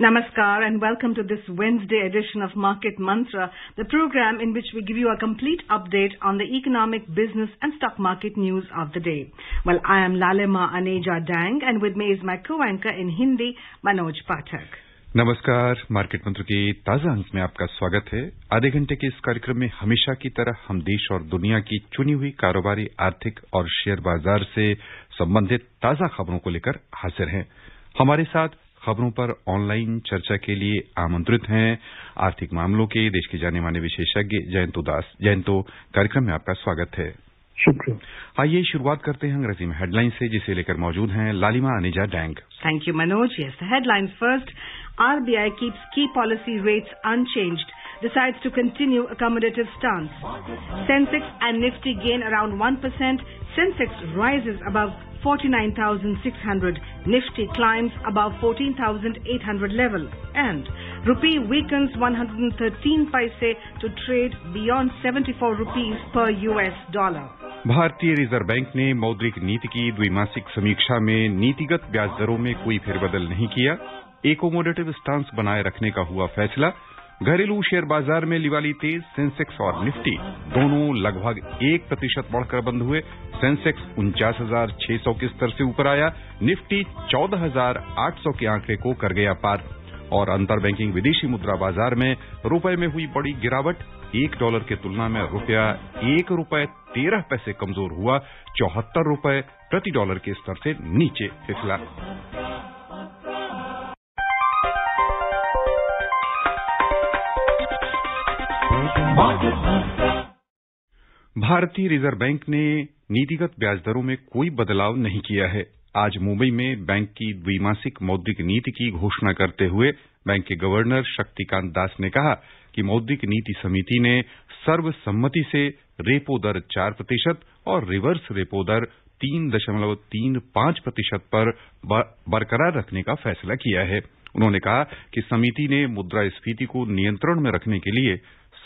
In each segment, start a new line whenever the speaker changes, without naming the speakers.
Namaskar and welcome to this Wednesday edition of Market Mantra, the program in which we give you a complete update on the economic, business and stock market news of the day. Well, I am Lalima Aneja Dang and with me is my co-anchor in Hindi, Manoj Pathak.
नमस्कार, market मंत्र के ताजा अंक में आपका स्वागत है। आधे घंटे के इस कार्यक्रम में हमेशा की तरह हम देश और दुनिया की चुनी हुई कारोबारी, आर्थिक और शेयर बाजार से संबंधित ताजा खबरों को लेकर हाजिर हैं। हमारे साथ खबरों पर ऑनलाइन चर्चा के लिए आमंत्रित हैं आर्थिक मामलों के देश के जाने माने विशेषज्ञ जयंतो दास। जयंतो, कार्यक्रम में आपका स्वागत है।
शुक्रिया।
आइए शुरुआत करते हैं अंग्रेजी में हेडलाइन से, जिसे लेकर मौजूद हैं लालिमा Aneja dang.
Thank you, Manoj. Yes, the headlines first. RBI keeps key policy rates unchanged, decides to continue accommodative stance. Sensex and Nifty gain around 1%. Sensex rises above 49,600. Nifty climbs above 14,800 level. And rupee weakens 113 paise to trade beyond 74 rupees per US dollar.
भारतीय reserve bank ने मौद्रिक नीति की द्विमासिक समीक्षा में नीतिगत ब्याज दरों में कोई फेरबदल नहीं किया। एकोमोडेटिव स्टांस बनाए रखने का हुआ फैसला। घरेलू शेयर बाजार में लिवाली तेज। सेंसेक्स और निफ्टी दोनों लगभग 1% बढ़कर बंद हुए। सेंसेक्स 49,600 के स्तर से ऊपर आया। निफ्टी 14,800 के आंकड़े को कर गया पार। और अंतर बैंकिंग विदेशी मुद्रा बाजार में रुपए में हुई बड़ी गिरावट। $1 की तुलना में रुपया ₹1.13 कमजोर हुआ। 74 रुपए प्रति डॉलर के स्तर से नीचे फिसला। भारतीय रिजर्व बैंक ने नीतिगत ब्याज दरों में कोई बदलाव नहीं किया है। आज मुंबई में बैंक की द्विमासिक मौद्रिक नीति की घोषणा करते हुए बैंक के गवर्नर शक्तिकांत दास ने कहा कि मौद्रिक नीति समिति ने सर्वसम्मति से रेपो दर 4% और रिवर्स रेपो दर 3.35% पर बरकरार रखने का फैसला किया है। उन्होंने कहा कि समिति ने मुद्रास्फीति को नियंत्रण में रखने के लिए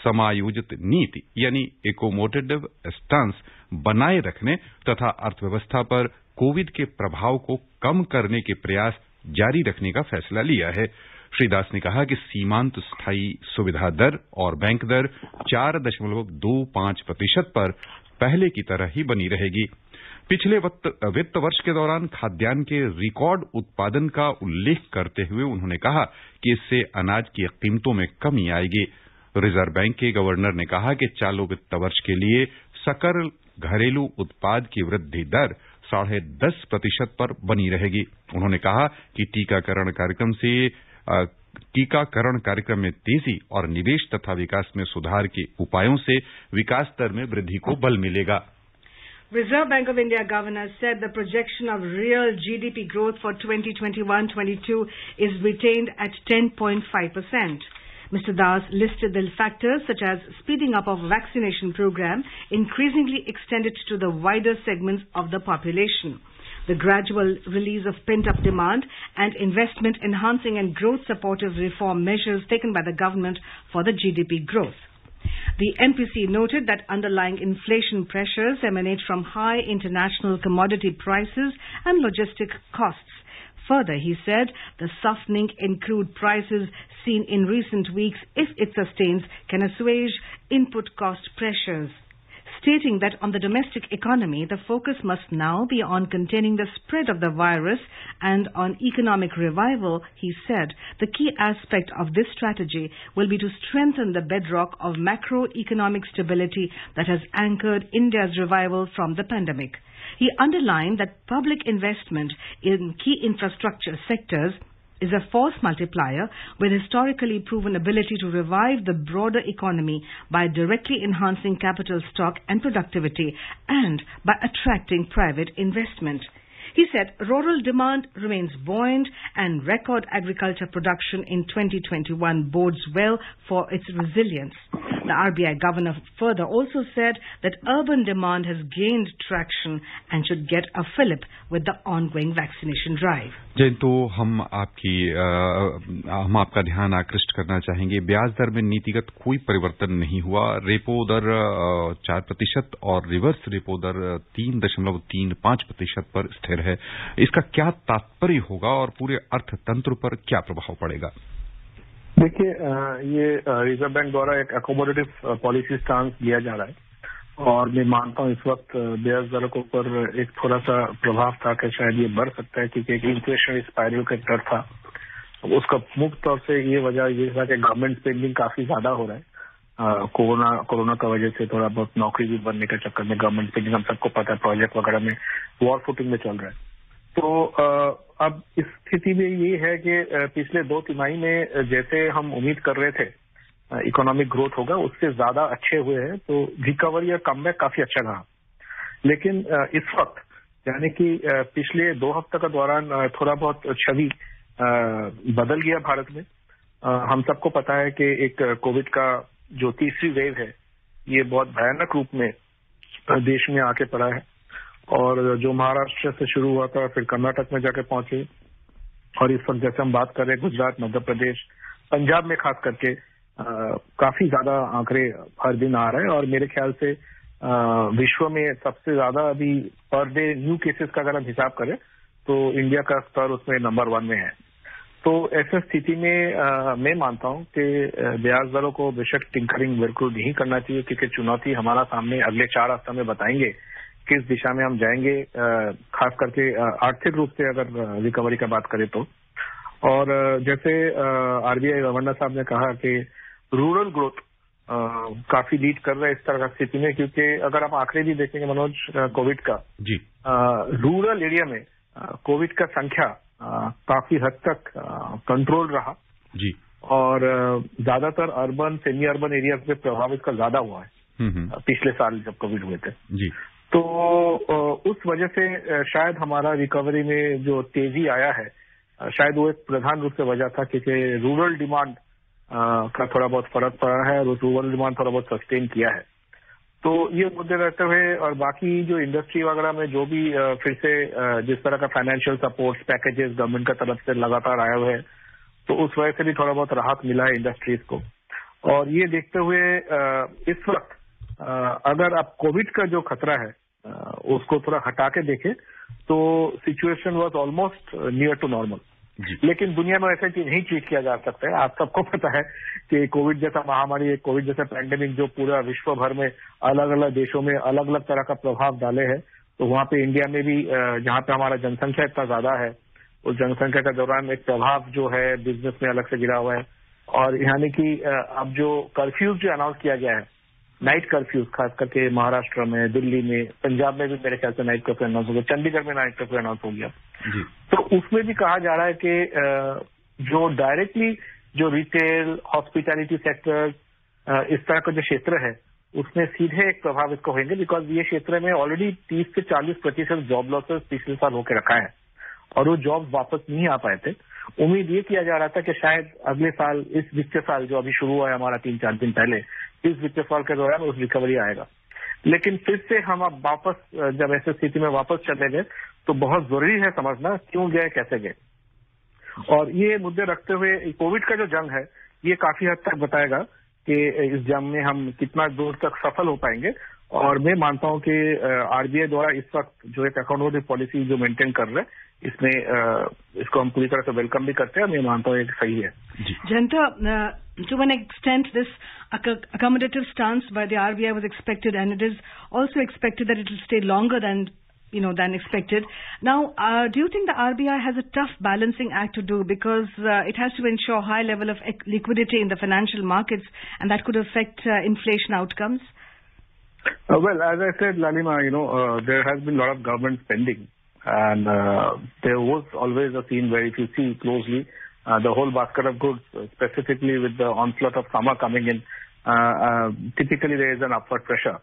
समायोजित नीति यानी एकोमोडेटिव स्टांस बनाए रखने तथा अर्थव्यवस्था पर कोविड के प्रभाव को कम करने के प्रयास जारी रखने का फैसला लिया है। श्री दास ने कहा कि सीमांत स्थायी सुविधा दर और बैंक दर 4.25% पर पहले की तरह ही बनी रहेगी। पिछले वित्त वर्ष के दौरान खाद्यान्न के रिकॉर्ड उत्पादन का उल्लेख करते हुए उन्होंने कहा कि इससे अनाज की कीमतों में कमी आएगी। रिजर्व बैंक के गवर्नर ने कहा कि चालू वित्त वर्ष के लिए सकल घरेलू उत्पाद की वृद्धि दर 10.5% पर बनी रहेगी। उन्होंने कहा कि टीकाकरण कार्यक्रम में तेजी और निवेश तथा विकास में सुधार के उपायों से विकास दर में वृद्धि को बल मिलेगा।
Reserve Bank of India governor said the projection of real GDP growth for 2021-22 is retained at 10.5%. Mr. Das listed the factors such as speeding up of vaccination program, increasingly extended to the wider segments of the population, the gradual release of pent-up demand, and investment enhancing and growth supportive reform measures taken by the government for the GDP growth. The MPC noted that underlying inflation pressures emanate from high international commodity prices and logistic costs. Further, he said the softening in crude prices seen in recent weeks, if it sustains, can assuage input cost pressures. Stating that on the domestic economy, the focus must now be on containing the spread of the virus and on economic revival, he said the key aspect of this strategy will be to strengthen the bedrock of macroeconomic stability that has anchored India's revival from the pandemic. He underlined that public investment in key infrastructure sectors is a force multiplier with historically proven ability to revive the broader economy by directly enhancing capital stock and productivity and by attracting private investment. He said rural demand remains buoyant and record agriculture production in 2021 bodes well for its resilience. The RBI governor further also said that urban demand has gained traction and should get a fillip with the ongoing vaccination drive.
Jain, तो हम आपका ध्यान आकृष्ट करना चाहेंगे। ब्याज दर में नीतिगत कोई परिवर्तन नहीं हुआ। रेपो दर 4% और रिवर्स रेपो दर 3.35% पर स्थिर है। इसका क्या तात्पर्य होगा और पूरे अर्थतंत्र पर क्या प्रभाव पड़ेगा?
देखिए, ये रिजर्व बैंक द्वारा एक अकोमोडेटिव पॉलिसी स्टांस लिया जा रहा है और मैं मानता हूँ इस वक्त ब्याज दरों के ऊपर एक थोड़ा सा प्रभाव था कि शायद ये बढ़ सकता है, क्योंकि एक इन्फ्लेशनरी स्पाइरल का डर था। उसका मुख्य तौर से ये वजह ये था कि गवर्नमेंट स्पेंडिंग काफी ज्यादा हो रहा है। कोरोना का वजह से थोड़ा बहुत नौकरी भी बनने के चक्कर में गवर्नमेंट स्पेंडिंग, हम सबको पता है, प्रोजेक्ट वगैरह में वॉर फुटिंग में चल रहा है। तो अब इस स्थिति में ये है कि पिछले 2 तिमाही में जैसे हम उम्मीद कर रहे थे इकोनॉमिक ग्रोथ होगा, उससे ज्यादा अच्छे हुए हैं। तो रिकवरी और कमबैक काफी अच्छा रहा। लेकिन इस वक्त यानी कि पिछले 2 हफ्ते का दौरान थोड़ा बहुत छवि बदल गया भारत में। हम सबको पता है कि एक कोविड का जो तीसरी वेव है ये बहुत भयानक रूप में देश में आके पड़ा है और जो महाराष्ट्र से शुरू हुआ था फिर कर्नाटक में जाके पहुंचे और इस वक्त जैसे हम बात कर रहे हैं गुजरात, मध्य प्रदेश, पंजाब में खास करके काफी ज्यादा आंकड़े हर दिन आ रहे हैं और मेरे ख्याल से विश्व में सबसे ज्यादा अभी पर डे न्यू केसेस का अगर हम हिसाब करें तो इंडिया का स्तर उसमें नंबर 1 में है। तो ऐसी स्थिति में मैं मानता हूं कि ब्याज दरों को बेशक टिंकरिंग बिल्कुल नहीं करना चाहिए, क्योंकि चुनौती हमारा सामने अगले 4 हफ्ते में बताएंगे किस दिशा में हम जाएंगे, खास करके आर्थिक रूप से अगर रिकवरी का बात करें तो। और जैसे आरबीआई गवर्नर साहब ने कहा कि रूरल ग्रोथ काफी लीड कर रहा है इस तरह की स्थिति में, क्योंकि अगर आप आंकड़े भी देखेंगे मनोज कोविड का जी रूरल एरिया में कोविड का संख्या काफी हद तक कंट्रोल रहा जी और ज्यादातर अर्बन सेमी अर्बन एरियाज में प्रभाव इसका ज्यादा हुआ है पिछले साल जब कोविड हुए थे जी। तो उस वजह से शायद हमारा रिकवरी में जो तेजी आया है शायद वो एक प्रधान रूप से वजह था, क्योंकि रूरल डिमांड का थोड़ा बहुत फर्क पड़ा है और रूरल डिमांड थोड़ा बहुत सस्टेन किया है। तो ये मुद्दे रहते हुए और बाकी जो इंडस्ट्री वगैरह में जो भी फिर से जिस तरह का फाइनेंशियल सपोर्ट पैकेजेस गवर्नमेंट का तरफ से लगातार आए हुए हैं, तो उस वजह से भी थोड़ा बहुत राहत मिला है इंडस्ट्रीज को। और ये देखते हुए इस वक्त अगर आप कोविड का जो खतरा है उसको थोड़ा हटा के देखें तो situation was almost near to normal. लेकिन दुनिया में ऐसा नहीं ट्रीट किया जा सकता है। आप सबको पता है कि कोविड जैसा महामारी, कोविड जैसा पैंडेमिक जो पूरा विश्व भर में अलग अलग देशों में अलग अलग तरह का प्रभाव डाले है, तो वहां पे इंडिया में भी जहां पे हमारा जनसंख्या इतना ज्यादा है उस जनसंख्या के दौरान एक प्रभाव जो है बिजनेस में अलग से गिरा हुआ है। और यानी कि अब जो कर्फ्यूज जो अनाउंस किया गया है, नाइट कर्फ्यूज, खास करके महाराष्ट्र में, दिल्ली में, पंजाब में भी मेरे ख्याल से नाइट कर्फ्यू अनाउंस हो गया, चंडीगढ़ में नाइट कर्फ्यू अनाउंस हो गया। तो उसमें भी कहा जा रहा है कि जो डायरेक्टली जो रिटेल हॉस्पिटैलिटी सेक्टर इस तरह का जो क्षेत्र है उसमें सीधे एक प्रभाव इसको होंगे, बिकॉज ये क्षेत्र में ऑलरेडी 30 से 40% जॉब लॉसेस पिछले साल होकर रखा है और वो जॉब वापस नहीं आ पाए थे। उम्मीद ये किया जा रहा था कि शायद अगले साल, इस वित्तीय साल जो अभी शुरू हुआ है हमारा 3-4 दिन पहले, इस वित्तीय साल के दौरान उस रिकवरी आएगा। लेकिन फिर से हम अब वापस जब ऐसी स्थिति में वापस चले गए तो बहुत जरूरी है समझना क्यों गए, कैसे गए। और ये मुद्दे रखते हुए कोविड का जो जंग है ये काफी हद तक बताएगा कि इस जंग में हम कितना दूर तक सफल हो पाएंगे। और मैं मानता हूं कि आरबीआई द्वारा इस वक्त जो एक अकाउंटेबिलिटी पॉलिसी जो मेंटेन कर रहे हैं इसमें इसको हम पूरी तरह से वेलकम भी करते हैं। मैं मानता हूं एक सही है।
Jayanta, to an extent this accommodative stance by the RBI was expected, and it is also expected that it will stay longer than expected. Now, do you think the RBI has a tough balancing act to do, because it has to ensure high level of liquidity in the financial markets, and that could affect inflation outcomes?
Well, as I said, Lalima, there has been a lot of government spending, and there was always a scene where if you see closely, the whole basket of goods, specifically with the onslaught of summer coming in, typically there is an upward pressure.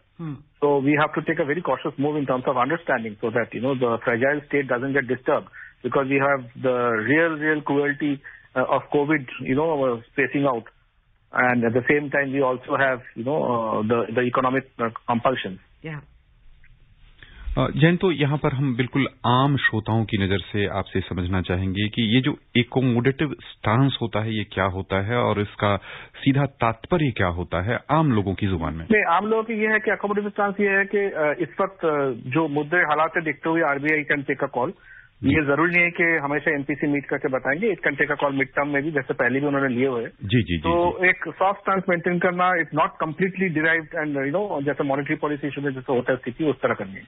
So we have to take a very cautious move in terms of understanding so that, the fragile state doesn't get disturbed, because we have the real cruelty of COVID, spacing out. And at the same time, we also have, the economic compulsions.
Yeah.
Jain, तो यहाँ पर हम बिल्कुल आम श्रोताओं की नजर से आपसे समझना चाहेंगे कि ये जो एकोमोडेटिव स्टांस होता है ये क्या होता है और इसका सीधा तात्पर्य क्या होता है आम लोगों की जुबान में।
नहीं, आम लोगों की ये है कि एकोमोडेटिव स्टांस ये है कि इस वक्त जो मुद्दे हालात देखते हुए RBI can take a call. ये जरूरी नहीं है कि हमेशा एमपीसी मीट करके बताएंगे, it can take a call mid term में भी, जैसे पहले भी उन्होंने लिए हुए।
जी।
तो एक सॉफ्ट स्टांस मेंटेन करना, it's not completely derived and जैसे मॉनेटरी पॉलिसी इशू में जैसे होता है स्थिति, उस तरह करनी है।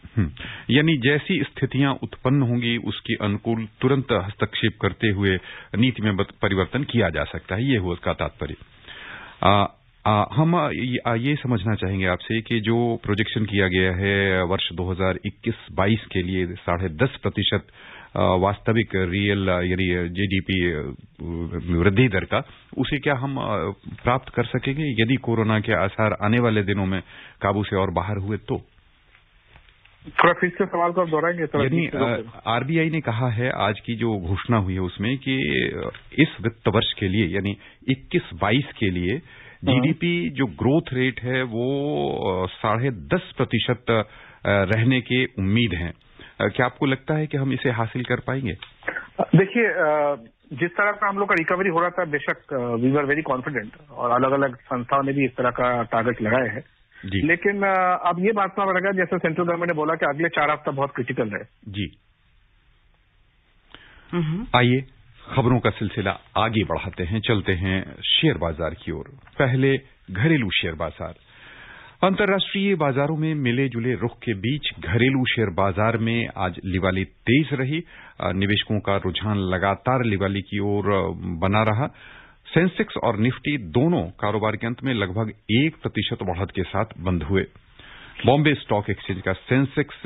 यानी जैसी स्थितियां उत्पन्न होंगी उसके अनुकूल तुरंत हस्तक्षेप करते हुए नीति में परिवर्तन किया जा सकता है, ये हुआ उसका तात्पर्य। हम ये समझना चाहेंगे आपसे कि जो प्रोजेक्शन किया गया है वर्ष 2021-22 के लिए 10.5% वास्तविक रियल यानी जीडीपी वृद्धि दर का, उसे क्या हम प्राप्त कर सकेंगे यदि कोरोना के आसार आने वाले दिनों में काबू से और बाहर हुए तो?
थोड़ा फिर से सवाल को दोहराएंगे।
यानी आरबीआई ने कहा है, आज की जो घोषणा हुई है उसमें, कि इस वित्त वर्ष के लिए यानी 21-22 के लिए जीडीपी जो ग्रोथ रेट है वो 10.5% रहने की उम्मीद है। क्या आपको लगता है कि हम इसे हासिल कर पाएंगे?
देखिए, जिस तरह का हम लोग का रिकवरी हो रहा था, बेशक वी वर वेरी कॉन्फिडेंट, और अलग अलग संस्थाओं ने भी इस तरह का टारगेट लगाए हैं। लेकिन अब ये बात ना पड़ेगा, जैसे सेंट्रल गवर्नमेंट ने बोला कि अगले 4 हफ्ता बहुत क्रिटिकल है। जी।
आइए खबरों का सिलसिला आगे बढ़ाते हैं, चलते हैं शेयर बाजार की ओर। पहले घरेलू शेयर बाजार। अंतर्राष्ट्रीय बाजारों में मिले जुले रुख के बीच घरेलू शेयर बाजार में आज लिवाली तेज रही। निवेशकों का रुझान लगातार लिवाली की ओर बना रहा। सेंसेक्स और निफ्टी दोनों कारोबार के अंत में लगभग 1% बढ़त के साथ बंद हुए। बॉम्बे स्टॉक एक्सचेंज का सेंसेक्स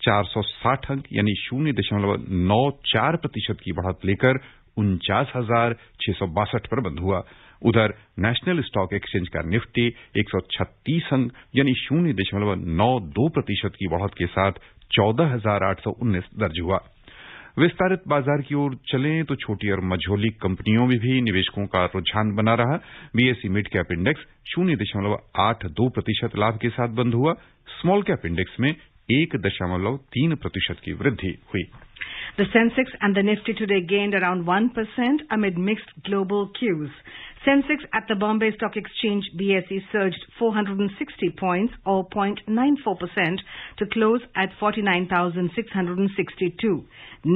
460 अंक यानी 0.94% की बढ़त लेकर 49,662 पर बंद हुआ। उधर नेशनल स्टॉक एक्सचेंज का निफ्टी 136 अंक यानी 0.92% की बढ़त के साथ 14,819 दर्ज हुआ। विस्तारित बाजार की ओर चलें तो छोटी और मझोली कंपनियों में भी निवेशकों का रुझान बना रहा। बीएसई मिड कैप इंडेक्स 0.82% लाभ के साथ बंद हुआ। स्मॉल कैप इंडेक्स में 1.3% की वृद्धि हुई।
The Sensex and the Nifty today gained around 1% amid mixed global cues. Sensex at the Bombay Stock Exchange BSE surged 460 points or 0.94% to close at 49,662.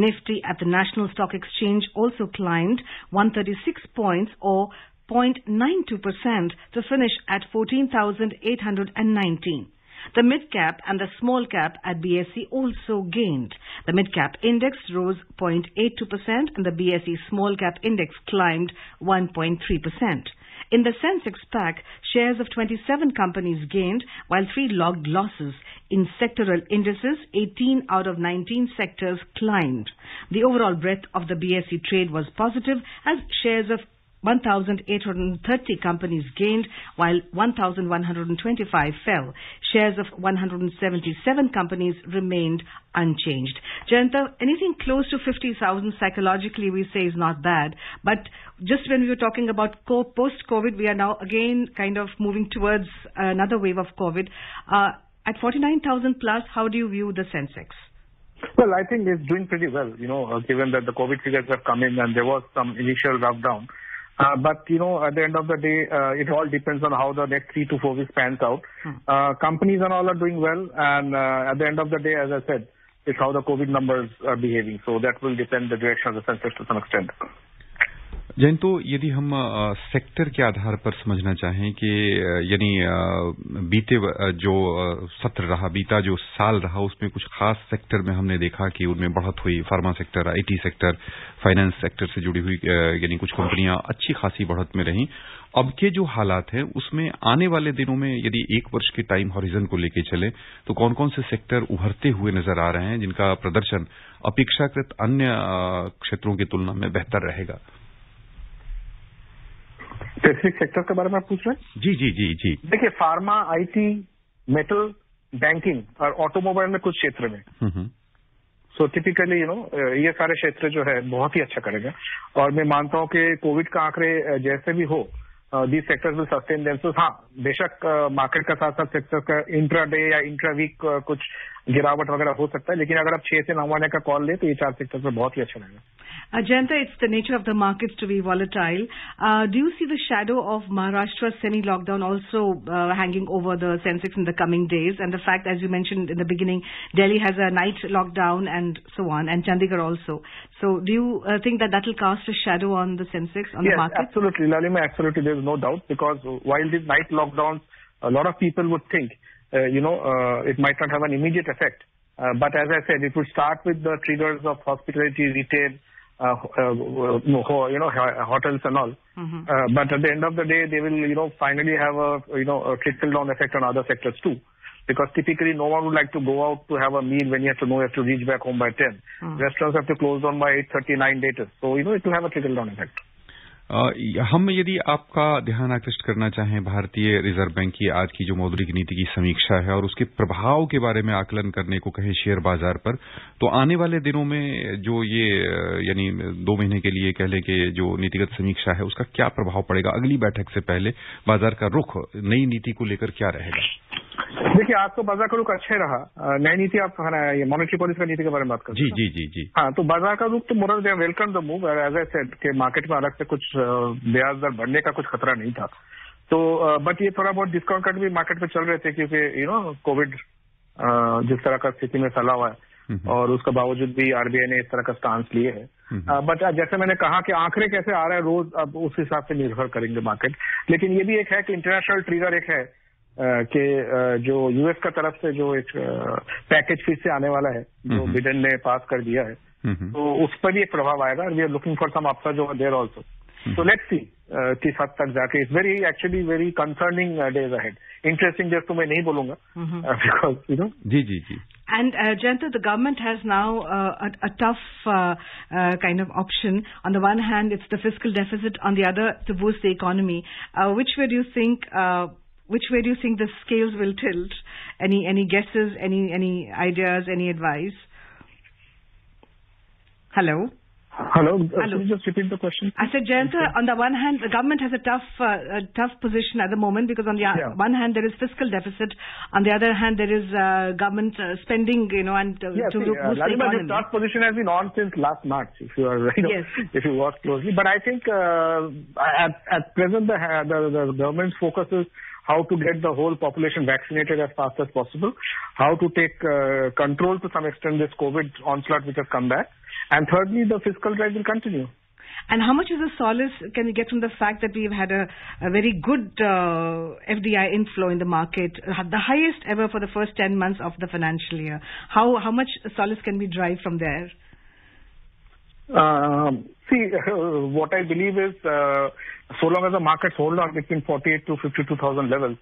Nifty at the National Stock Exchange also climbed 136 points or 0.92% to finish at 14,819. The mid-cap and the small-cap at BSE also gained. The mid-cap index rose 0.82% and the BSE small-cap index climbed 1.3%. In the Sensex pack, shares of 27 companies gained, while 3 logged losses. In sectoral indices, 18 out of 19 sectors climbed. The overall breadth of the BSE trade was positive as shares of 1,830 companies gained, while 1,125 fell. Shares of 177 companies remained unchanged. Jayanta, anything close to 50,000 psychologically we say is not bad, but just when we were talking about post-COVID, we are now again kind of moving towards another wave of COVID. At 49,000 plus, how do you view the Sensex?
Well, I think it's doing pretty well, given that the COVID figures have come in and there was some initial rub-down. But, at the end of the day, it all depends on how the next 3 to 4 weeks pans out. Companies and all are doing well. And at the end of the day, as I said, it's how the COVID numbers are behaving. So that will depend the direction of the census to some extent.
Jain, तो यदि हम sector के आधार पर समझना चाहें कि यानी बीते जो सत्र रहा, बीता जो साल रहा, उसमें कुछ खास सेक्टर में हमने देखा कि उनमें बढ़त हुई। Pharma sector, IT sector, finance sector से जुड़ी हुई यानी कुछ कंपनियां अच्छी खासी बढ़त में रहीं। अब के जो हालात हैं उसमें आने वाले दिनों में यदि 1 वर्ष के टाइम हॉरिजन को लेके चले तो कौन कौन से सेक्टर उभरते हुए नजर आ रहे हैं जिनका प्रदर्शन अपेक्षाकृत अन्य क्षेत्रों की तुलना में बेहतर रहेगा?
स्पेसिफिक सेक्टर के बारे में आप पूछ रहे हैं?
जी जी जी जी।
देखिए, फार्मा, आईटी, मेटल, बैंकिंग और ऑटोमोबाइल में कुछ क्षेत्र में सो टिपिकली ये सारे क्षेत्र जो है बहुत ही अच्छा करेगा। और मैं मानता हूं कि कोविड का आंकड़े जैसे भी हो, these sectors will sustain themselves. हाँ, बेशक मार्केट का साथ साथ सेक्टर का इंट्रा डे या इंट्रा वीक कुछ गिरावट वगैरह हो सकता है, लेकिन अगर आप 6 से 9 महीने का कॉल ले तो ये 4 सेक्टर पर बहुत ही अच्छा रहेगा।
Jayanta, it's the nature of the markets to be volatile. Do you see the shadow of Maharashtra's semi-lockdown also hanging over the Sensex in the coming days? And the fact, as you mentioned in the beginning, Delhi has a night lockdown and so on, and Chandigarh also. So do you think that will cast a shadow on the Sensex, on the market?
Yes, absolutely, Lalima, absolutely. There is no doubt, because while these night lockdowns, a lot of people would think, it might not have an immediate effect. But as I said, it would start with the triggers of hospitality, retail, hotels and all. But at the end of the day, they will, finally have a trickle down effect on other sectors too. Because typically no one would like to go out to have a meal when you have to know you have to reach back home by 10. Restaurants have to close down by 8:39 latest. So, it will have a trickle down effect.
हम यदि आपका ध्यान आकृष्ट करना चाहें भारतीय reserve bank की आज की जो मौद्रिक नीति की समीक्षा है और उसके प्रभाव के बारे में आकलन करने को कहें शेयर बाजार पर, तो आने वाले दिनों में जो ये यानी 2 महीने के लिए कह लें कि जो नीतिगत समीक्षा है उसका क्या प्रभाव पड़ेगा? अगली बैठक से पहले बाजार का रुख नई नीति को लेकर क्या रहेगा?
देखिए, आज तो बाजार का रुख अच्छा रहा। नई नीति आप मॉनेटरी पॉलिसी का नीति के बारे में बात करते हैं?
जी जी जी।
हाँ, तो बाजार का रुख तो more they welcome the move. As I said कि मार्केट में अलग से कुछ ब्याज दर बढ़ने का कुछ खतरा नहीं था। तो बट ये थोड़ा बहुत डिस्काउंट कट भी मार्केट में चल रहे थे, क्योंकि कोविड जिस तरह का स्थिति में फैला हुआ है और उसके बावजूद भी आरबीआई ने इस तरह का स्टांस लिए है। बट जैसे मैंने कहा कि आंकड़े कैसे आ रहे हैं रोज, अब उस हिसाब से निर्भर करेंगे मार्केट। लेकिन ये भी एक है कि इंटरनेशनल ट्रिगर एक है कि जो यूएस का तरफ से जो एक पैकेज फिर से आने वाला है, जो बिडेन ने पास कर दिया है, तो उस पर भी एक प्रभाव आएगा। We are looking for some upside over there also. So let's see किस हद तक जाके। It's actually very concerning days ahead. Interesting days तो मैं नहीं बोलूंगा, बिकॉज
जी जी जी।
And Jayanta, the government has now a tough kind of option. On the one hand, it's the fiscal deficit. On the other, to boost the economy. Which way do you think the scales will tilt? Any guesses? Any ideas? Any advice? Hello.
Hello. Can you just repeat the question?
I said, Jayanta, on the one hand, the government has a tough position at the moment, because on the one hand there is fiscal deficit, on the other hand there is government spending, and to boost the economy.
The tough position has been on since last March, if you are, if you watch closely. But I think at present the government's focus is how to get the whole population vaccinated as fast as possible, how to take control to some extent this COVID onslaught which has come back, and thirdly the fiscal drive will continue.
And how much is the solace can you get from the fact that we've had a very good FDI inflow in the market, the highest ever for the first 10 months of the financial year? How much solace can we derive from there?
See, what I believe is, so long as the markets hold on between 48 to 52,000 levels,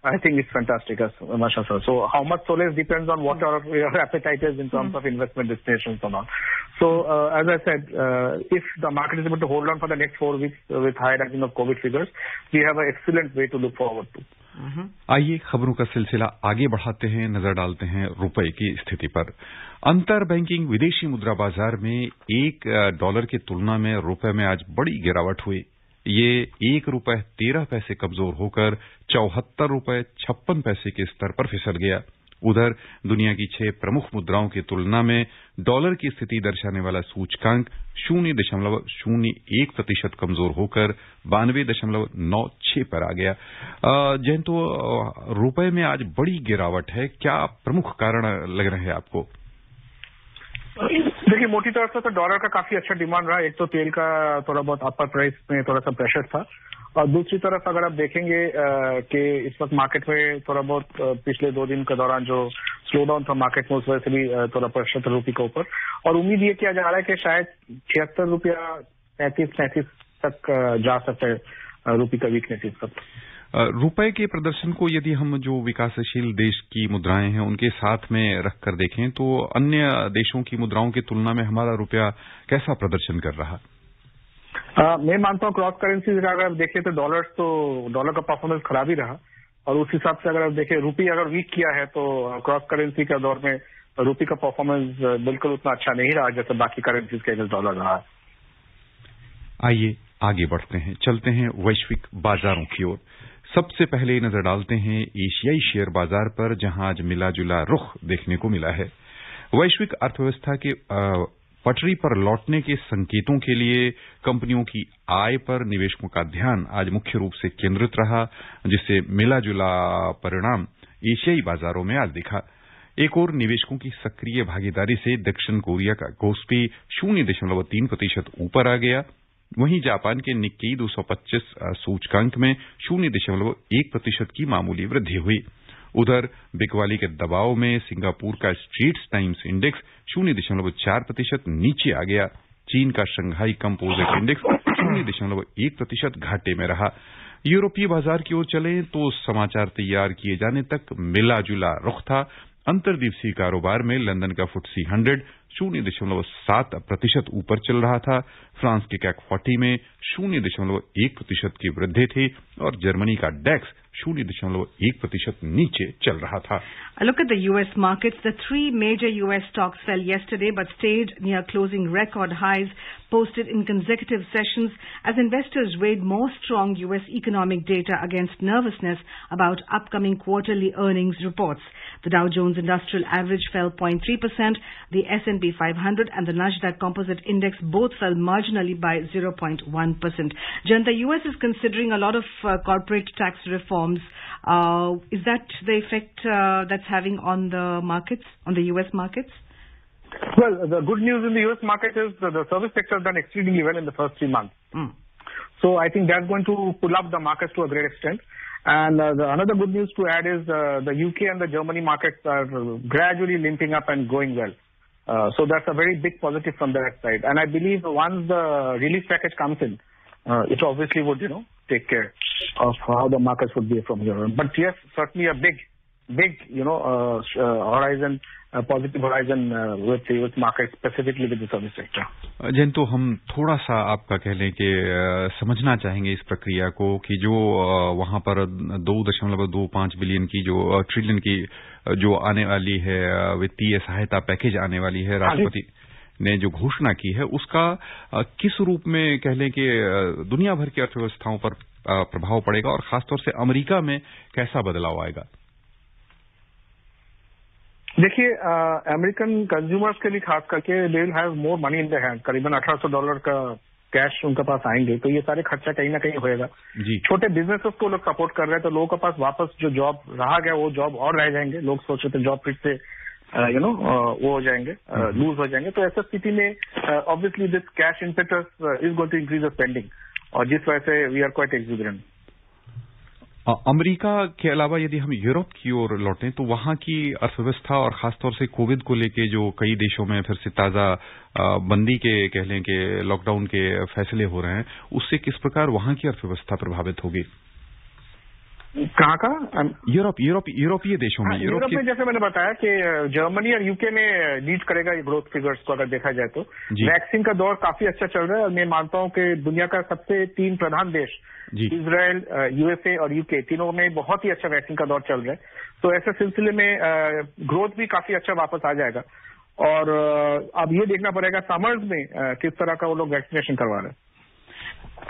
I think it's fantastic, as Masha said. So how much solace depends on what your appetite is in terms of investment destinations or not. So as I said, if the market is able to hold on for the next 4 weeks with high ranking of COVID figures, we have an excellent way to look forward to.
आइए खबरों का सिलसिला आगे बढ़ाते हैं, नजर डालते हैं रुपए की स्थिति पर। अंतर बैंकिंग विदेशी मुद्रा बाजार में $1 की तुलना में रुपए में आज बड़ी गिरावट हुई। ये ₹1.13 कमजोर होकर ₹74.56 के स्तर पर फिसल गया। उधर दुनिया की 6 प्रमुख मुद्राओं की तुलना में डॉलर की स्थिति दर्शाने वाला सूचकांक 0.01% कमजोर होकर 92.96 पर आ गया। जयंत, रुपए में आज बड़ी गिरावट है, क्या प्रमुख कारण लग रहे हैं आपको?
देखिए, मोटी तौर से तो डॉलर का काफी अच्छा डिमांड रहा। एक तो तेल का थोड़ा बहुत अपर प्राइस में थोड़ा सा प्रेशर था, और दूसरी तरफ अगर आप देखेंगे कि इस वक्त मार्केट में थोड़ा बहुत पिछले 2 दिन के दौरान जो स्लो डाउन था मार्केट में, उस वजह से भी थोड़ा प्रेशर था रुपये के ऊपर। और उम्मीद ये किया जा रहा है कि शायद ₹76 तक जा सकता है रुपये का वीकनेस इस वक्त।
रुपए के प्रदर्शन को यदि हम जो विकासशील देश की मुद्राएं हैं उनके साथ में रखकर देखें तो अन्य देशों की मुद्राओं की तुलना में हमारा रुपया कैसा प्रदर्शन कर रहा?
मैं मानता हूँ क्रॉस करेंसी अगर आप देखें तो डॉलर का परफॉर्मेंस खराब ही रहा, और उस हिसाब से अगर आप देखें रूपी अगर वीक किया है तो क्रॉस करेंसी के दौर में रूपी का परफॉर्मेंस बिल्कुल उतना अच्छा नहीं रहा जैसे बाकी करेंसीज के अगेंस्ट डॉलर रहा।
आइए आगे बढ़ते हैं, चलते हैं वैश्विक बाजारों की ओर। सबसे पहले नजर डालते हैं एशियाई शेयर बाजार पर, जहां आज मिला जुला रुख देखने को मिला है। वैश्विक अर्थव्यवस्था के पटरी पर लौटने के संकेतों के लिए कंपनियों की आय पर निवेशकों का ध्यान आज मुख्य रूप से केंद्रित रहा, जिससे मिला जुला परिणाम एशियाई बाजारों में आज दिखा। एक और निवेशकों की सक्रिय भागीदारी से दक्षिण कोरिया का कोस्पी 0.3% ऊपर आ गया। वहीं जापान के निक्केई 225 सूचकांक में 0.1% की मामूली वृद्धि हुई। उधर बिकवाली के दबाव में सिंगापुर का स्ट्रेट्स टाइम्स इंडेक्स 0.4% नीचे आ गया। चीन का शंघाई कंपोजिट इंडेक्स 0.1% घाटे में रहा। यूरोपीय बाजार की ओर चलें तो समाचार तैयार किए जाने तक मिला जुला रुख था। अंतर्दिवसीय कारोबार में लंदन का FTSE 100 0.7% ऊपर चल रहा था। फ्रांस के CAC 40 में 0.1% की वृद्धि थी और जर्मनी का डेक्स 0.1% नीचे चल रहा था।
A look at the U.S. markets. The three major U.S. stocks fell yesterday but stayed near closing record highs posted in consecutive sessions as investors weighed more strong U.S. economic data against nervousness about upcoming quarterly earnings reports. The Dow Jones Industrial Average fell 0.3%. The S&P 500 and the Nasdaq Composite Index both fell marginally by 0.1%. Jan, the U.S. is considering a lot of corporate tax reforms. Is that the effect that's having on the markets, on the U.S. markets?
Well, the good news in the U.S. market is that the service sector has done exceedingly well in the first 3 months. So I think that's going to pull up the markets to a great extent. And another good news to add is the UK and the Germany markets are gradually limping up and going well. So that's a very big positive from that side. And I believe once the relief package comes in, it obviously would, take care of how the markets would be from here on. But yes, certainly a big, horizon, positive horizon with the US market, specifically with the service sector.
Jain, तो हम थोड़ा सा आपका कह लें कि समझना चाहेंगे इस प्रक्रिया को कि जो वहां पर 2.25 बिलियन की जो ट्रिलियन की जो आने वाली है वित्तीय सहायता पैकेज आने वाली है, राष्ट्रपति ने जो घोषणा की है, उसका किस रूप में कह लें कि दुनिया भर की अर्थव्यवस्थाओं पर प्रभाव पड़ेगा और खासतौर से अमेरिका में कैसा बदलाव आएगा?
देखिए, अमेरिकन कंज्यूमर्स के लिए खास करके they will have more money in the hand. करीबन $1,800 का कैश उनके पास आएंगे, तो ये सारे खर्चा कहीं ना कहीं होएगा। छोटे बिजनेसेस को लोग सपोर्ट कर रहे हैं, तो लोगों के पास वापस जो जॉब रहा गया वो जॉब और रह जाएंगे। लोग सोच रहे थे जॉब फिर से वो हो जाएंगे, लूज हो जाएंगे। तो ऐसा स्थिति में obviously this cash impetus is going to increase the spending, और जिस वजह से we are quite exuberant.
America के अलावा यदि हम यूरोप की ओर लौटें तो वहां की अर्थव्यवस्था और खासतौर से कोविड को लेके जो कई देशों में फिर से ताजा बंदी के कह लें कि लॉकडाउन के फैसले हो रहे हैं, उससे किस प्रकार वहां की अर्थव्यवस्था प्रभावित होगी?
कहाँ का?
यूरोपीय देशों में।
यूरोप में जैसे मैंने बताया कि जर्मनी और यूके में लीड करेगा ये ग्रोथ फिगर्स को अगर देखा जाए तो। वैक्सीन का दौर काफी अच्छा चल रहा है और मैं मानता हूं कि दुनिया का सबसे 3 प्रधान देश इजराइल, यूएसए और यूके, तीनों में बहुत ही अच्छा वैक्सीन का दौर चल रहा है। तो ऐसे सिलसिले में ग्रोथ भी काफी अच्छा वापस आ जाएगा। और अब ये देखना पड़ेगा समर्स में किस तरह का वो लोग वैक्सीनेशन करवा रहे हैं।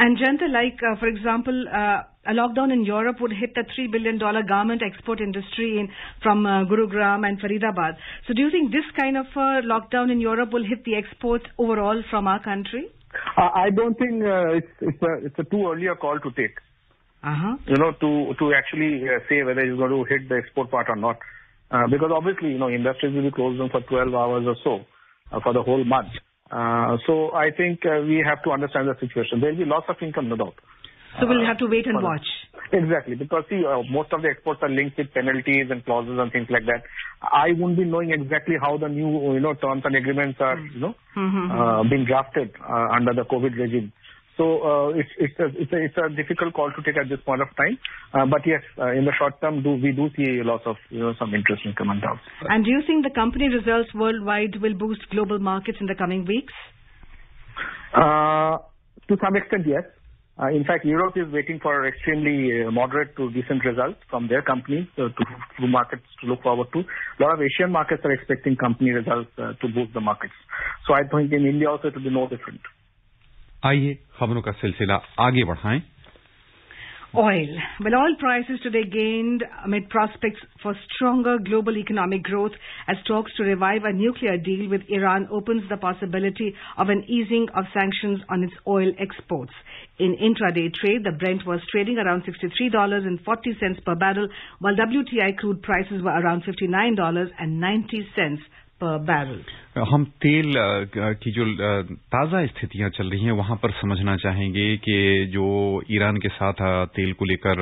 And Janta, like for example, a lockdown in Europe would hit the $3 billion garment export industry from Gurugram and Faridabad. So do you think this kind of lockdown in Europe will hit the exports overall from our country?
I don't think it's a too early a call to take. To actually say whether it's going to hit the export part or not. Because obviously, industries will be closed down for 12 hours or so for the whole month. So I think we have to understand the situation. There will be lots of income, no doubt.
So we'll have to wait and watch.
Exactly, because see, most of the exports are linked with penalties and clauses and things like that. I won't be knowing exactly how the new, terms and agreements are, being drafted under the COVID regime. So it's a difficult call to take at this point of time. But yes, in the short term, we do see lots of some interesting coming out.
And do you think the company results worldwide will boost global markets in the coming weeks?
To some extent, yes. In fact, Europe is waiting for extremely moderate to decent results from their companies to markets to look forward to. A lot of Asian markets are expecting company results to boost the markets. So I think in India also it will be no different.
आइए खबरों का सिलसिला आगे बढ़ाएं।
Oil. Well, oil prices today gained amid prospects for stronger global economic growth as talks to revive a nuclear deal with Iran opens the possibility of an easing of sanctions on its oil exports. In intraday trade, the Brent was trading around $63.40 per barrel, while WTI crude prices were around $59.90 per barrel.
हम तेल की जो ताजा स्थितियां चल रही हैं वहां पर समझना चाहेंगे कि जो ईरान के साथ तेल को लेकर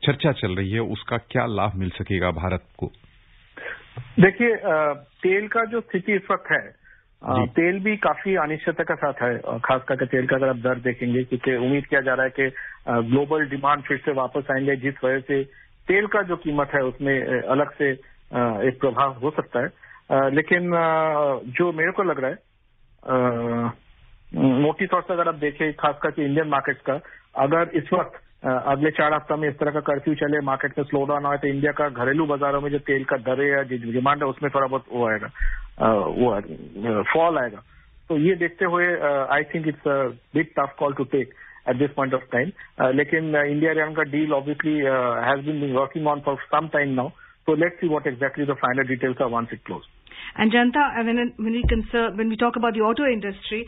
चर्चा चल रही है उसका क्या लाभ मिल सकेगा भारत को।
देखिए, तेल का जो स्थिति इस वक्त है, तेल भी काफी अनिश्चितता के साथ है, खास करके तेल का अगर आप दर देखेंगे, क्योंकि उम्मीद किया जा रहा है कि ग्लोबल डिमांड फिर से वापस आएंगे, जिस वजह से तेल का जो कीमत है उसमें अलग से एक प्रभाव हो सकता है। लेकिन जो मेरे को लग रहा है, मोटी तौर से अगर आप देखें खास करके इंडियन मार्केट्स का, अगर इस वक्त अगले 4 हफ्ता में इस तरह का कर्फ्यू चले, मार्केट में स्लो डाउन आए, तो इंडिया का घरेलू बाजारों में जो तेल का दर है या डिमांड है उसमें थोड़ा बहुत वो आएगा, फॉल आएगा। तो ये देखते हुए I think it's a big tough call to take at this point of time. लेकिन इंडिया ईरान का deal obviously has been working on for some time now, so let's see what exactly the final details are once it closes.
And Janta, when we talk about the auto industry,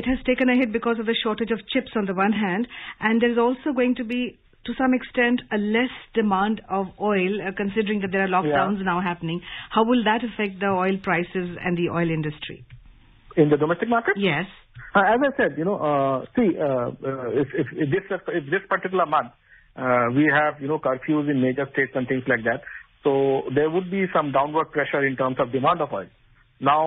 it has taken a hit because of the shortage of chips on the one hand, and there is also going to be, to some extent, a less demand of oil, considering that there are lockdowns now happening. How will that affect the oil prices and the oil industry?
In the domestic market?
Yes.
As I said, if this particular month we have, curfews in major states and things like that, so there would be some downward pressure in terms of demand of oil. Now,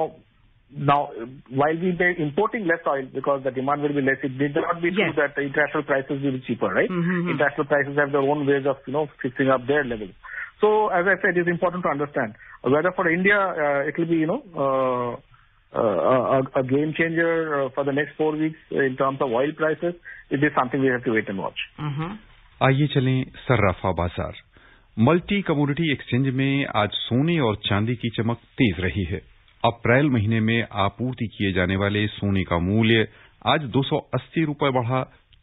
while we be importing less oil because the demand will be less, it did not be true that the international prices will be cheaper, right? Mm-hmm. International prices have their own ways of, fixing up their levels. So, as I said, it's important to understand whether for India it will be, a game changer for the next 4 weeks in terms of oil prices. It is something we have to wait and watch.
आइए चलें सर्राफा बाजार। Multi commodity exchange में आज सोने और चांदी की चमक तेज रही है। अप्रैल महीने में आपूर्ति किए जाने वाले सोने का मूल्य आज 280 रुपए बढ़ा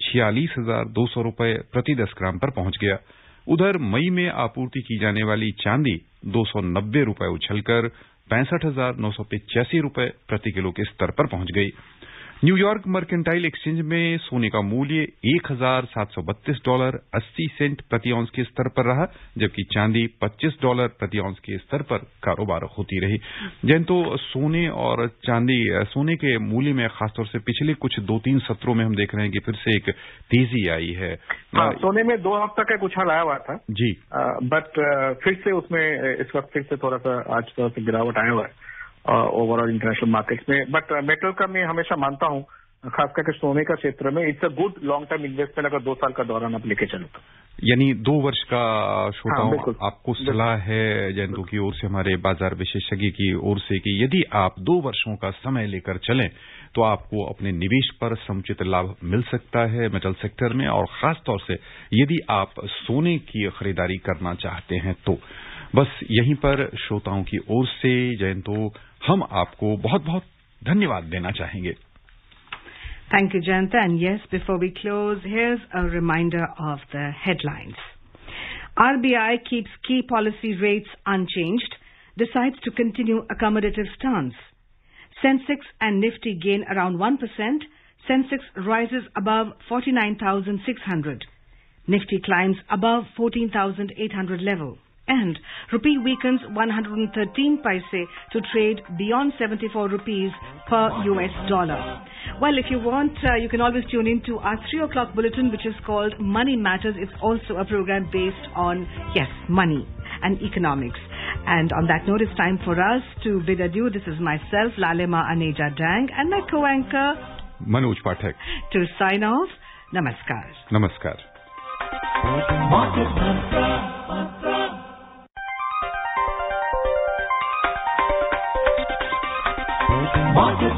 46,200 रुपए प्रति 10 ग्राम पर पहुंच गया। उधर मई में आपूर्ति की जाने वाली चांदी 290 रुपए उछलकर 65,985 रुपए प्रति किलो के स्तर पर पहुंच गई। न्यूयॉर्क मर्केंटाइल एक्सचेंज में सोने का मूल्य $1,732.80 प्रति औंस के स्तर पर रहा, जबकि चांदी $25 प्रति औंस के स्तर पर कारोबार होती रही। जैन तो सोने और चांदी, सोने के मूल्य में खासतौर से पिछले कुछ 2-3 सत्रों में हम देख रहे हैं कि फिर से एक तेजी आई है।
सोने में 2 हफ्ता का उछाल आया हुआ था जी, बट फिर से उसमें इस वक्त फिर से थोड़ा सा आज थोड़ा सा गिरावट आया हुआ है ओवरऑल इंटरनेशनल मार्केट्स में। बट मेटल का मैं हमेशा मानता हूं, खास करके सोने का क्षेत्र में, it's a good long term investment अगर 2 साल का दौरान आप लेके चलो तो।
यानी 2 वर्ष का श्रोताओं आपको सलाह है जयंतों की ओर से, हमारे बाजार विशेषज्ञ की ओर से, कि यदि आप 2 वर्षों का समय लेकर चलें तो आपको अपने निवेश पर समुचित लाभ मिल सकता है मेटल सेक्टर में, और खासतौर से यदि आप सोने की खरीदारी करना चाहते हैं तो। बस यहीं पर श्रोताओं की ओर से जयंतो हम आपको बहुत बहुत धन्यवाद देना चाहेंगे।
Thank you, Jayanta. And yes, before we close, here's a reminder of the headlines. RBI keeps key policy rates unchanged, decides to continue accommodative stance. Sensex and Nifty gain around 1%. Sensex rises above 49,600. Nifty climbs above 14,800 level. And rupee weakens 113 paise to trade beyond 74 rupees per US dollar. Well, if you want, you can always tune in to our 3 o'clock bulletin, which is called Money Matters. It's also a program based on, money and economics. And on that note, it's time for us to bid adieu. This is myself, Lalema Aneja Dang, and my co-anchor,
Manoj Pathak.
To sign off, namaskar.
Namaskar.
Market